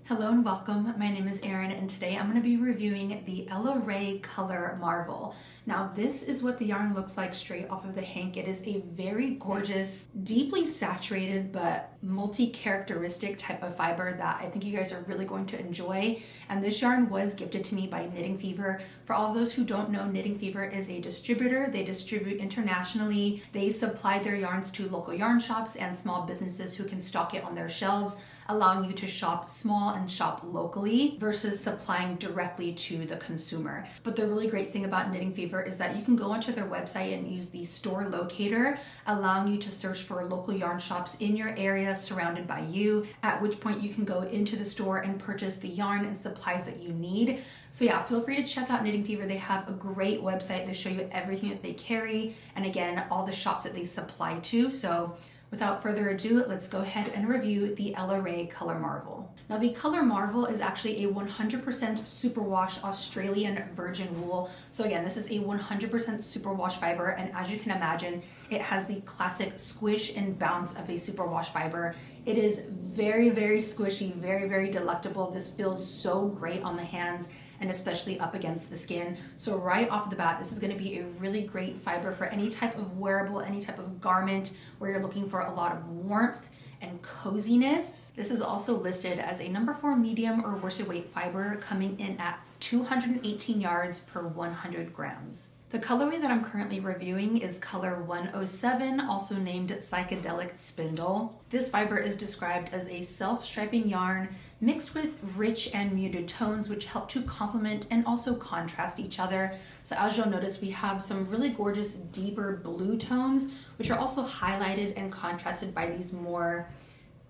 Hello and welcome. My name is Erin and today I'm going to be reviewing the Ella Rae Color Marvel. Now this is what the yarn looks like straight off of the hank. It is a very gorgeous, deeply saturated but multi-characteristic type of fiber that I think you guys are really going to enjoy. And this yarn was gifted to me by Knitting Fever. For all of those who don't know, Knitting Fever is a distributor. They distribute internationally. They supply their yarns to local yarn shops and small businesses who can stock it on their shelves, allowing you to shop small and shop locally versus supplying directly to the consumer. But the really great thing about Knitting Fever is that you can go onto their website and use the store locator, allowing you to search for local yarn shops in your area surrounded by you, at which point you can go into the store and purchase the yarn and supplies that you need. So yeah, feel free to check out Knitting Fever. They have a great website. They show you everything that they carry and again, all the shops that they supply to. So without further ado, let's go ahead and review the Ella Rae Color Marvel. Now the Color Marvel is actually a 100% superwash Australian virgin wool. So again, this is a 100% superwash fiber, and as you can imagine, it has the classic squish and bounce of a superwash fiber. It is very, very squishy, very, very delectable. This feels so great on the hands and especially up against the skin. So right off the bat, this is going to be a really great fiber for any type of wearable, any type of garment where you're looking for a lot of warmth and coziness. This is also listed as a number 4 medium or worsted weight fiber, coming in at 218 yards per 100 grams. The colorway that I'm currently reviewing is color 107, also named Psychedelic Spindle. This fiber is described as a self-striping yarn mixed with rich and muted tones, which help to complement and also contrast each other. So as you'll notice, we have some really gorgeous deeper blue tones, which are also highlighted and contrasted by these more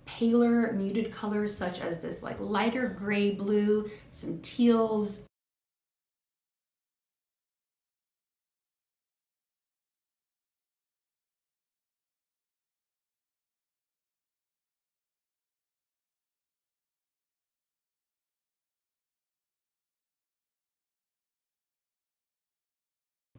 paler muted colors, such as this like lighter gray blue, some teals,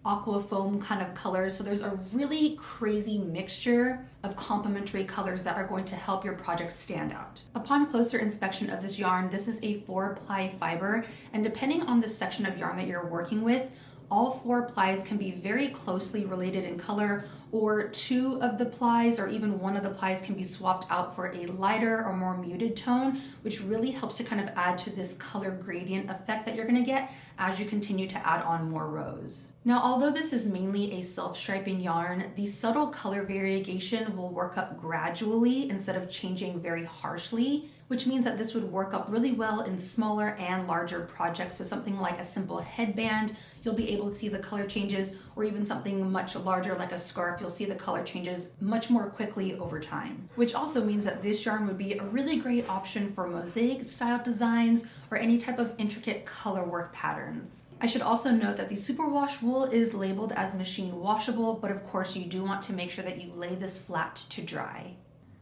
aqua foam kind of colors. So there's a really crazy mixture of complementary colors that are going to help your project stand out. Upon closer inspection of this yarn, this is a 4-ply fiber, and depending on the section of yarn that you're working with, all 4 plies can be very closely related in color, or 2 of the plies or even 1 of the plies can be swapped out for a lighter or more muted tone, which really helps to kind of add to this color gradient effect that you're going to get as you continue to add on more rows. Now, although this is mainly a self-striping yarn, the subtle color variegation will work up gradually instead of changing very harshly, which means that this would work up really well in smaller and larger projects. So something like a simple headband, you'll be able to see the color changes, or even something much larger like a scarf, you'll see the color changes much more quickly over time. Which also means that this yarn would be a really great option for mosaic style designs or any type of intricate color work patterns. I should also note that the superwash wool is labeled as machine washable, but of course you do want to make sure that you lay this flat to dry.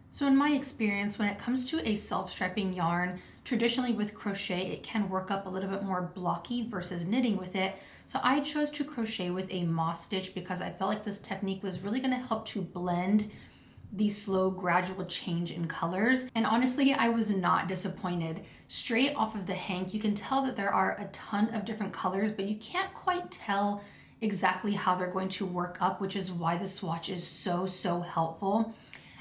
So in my experience, when it comes to a self-striping yarn, traditionally with crochet, it can work up a little bit more blocky versus knitting with it. So I chose to crochet with a moss stitch because I felt like this technique was really going to help to blend the slow gradual change in colors. And honestly, I was not disappointed. Straight off of the hank, you can tell that there are a ton of different colors, but you can't quite tell exactly how they're going to work up, which is why the swatch is so helpful.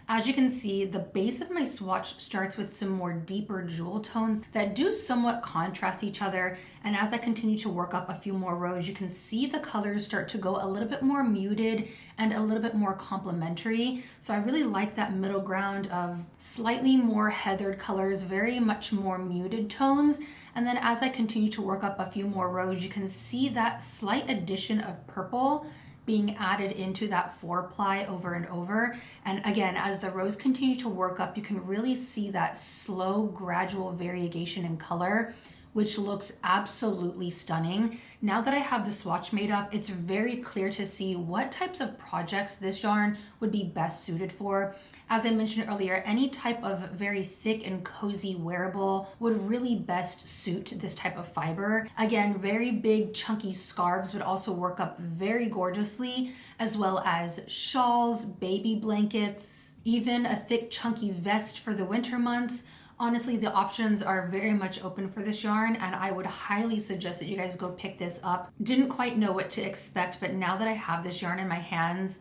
As you can see, the base of my swatch starts with some more deeper jewel tones that do somewhat contrast each other. And as I continue to work up a few more rows, you can see the colors start to go a little bit more muted and a little bit more complementary. So I really like that middle ground of slightly more heathered colors, very much more muted tones. And then as I continue to work up a few more rows, you can see that slight addition of purple being added into that 4-ply over and over. And again, as the rows continue to work up, you can really see that slow, gradual variegation in color, which looks absolutely stunning. Now that I have the swatch made up, it's very clear to see what types of projects this yarn would be best suited for. As I mentioned earlier, any type of very thick and cozy wearable would really best suit this type of fiber. Again, very big chunky scarves would also work up very gorgeously, as well as shawls, baby blankets, even a thick chunky vest for the winter months. Honestly, the options are very much open for this yarn, and I would highly suggest that you guys go pick this up. Didn't quite know what to expect, but now that I have this yarn in my hands,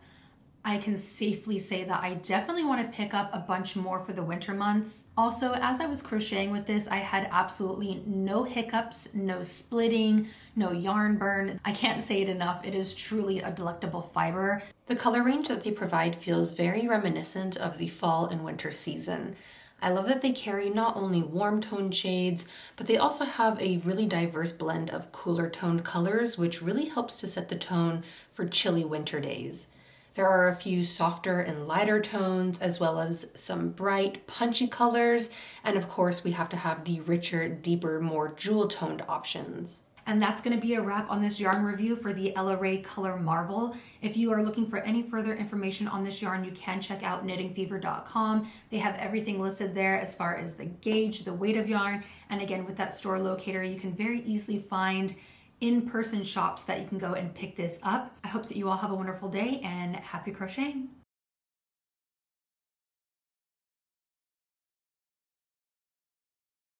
I can safely say that I definitely want to pick up a bunch more for the winter months. Also, as I was crocheting with this, I had absolutely no hiccups, no splitting, no yarn burn. I can't say it enough. It is truly a delectable fiber. The color range that they provide feels very reminiscent of the fall and winter season. I love that they carry not only warm toned shades, but they also have a really diverse blend of cooler toned colors, which really helps to set the tone for chilly winter days. There are a few softer and lighter tones, as well as some bright, punchy colors. And of course, we have to have the richer, deeper, more jewel-toned options. And that's going to be a wrap on this yarn review for the Ella Rae Color Marvel. If you are looking for any further information on this yarn, you can check out knittingfever.com. They have everything listed there as far as the gauge, the weight of yarn, and again, with that store locator, you can very easily find in-person shops that you can go and pick this up. I hope that you all have a wonderful day and happy crocheting.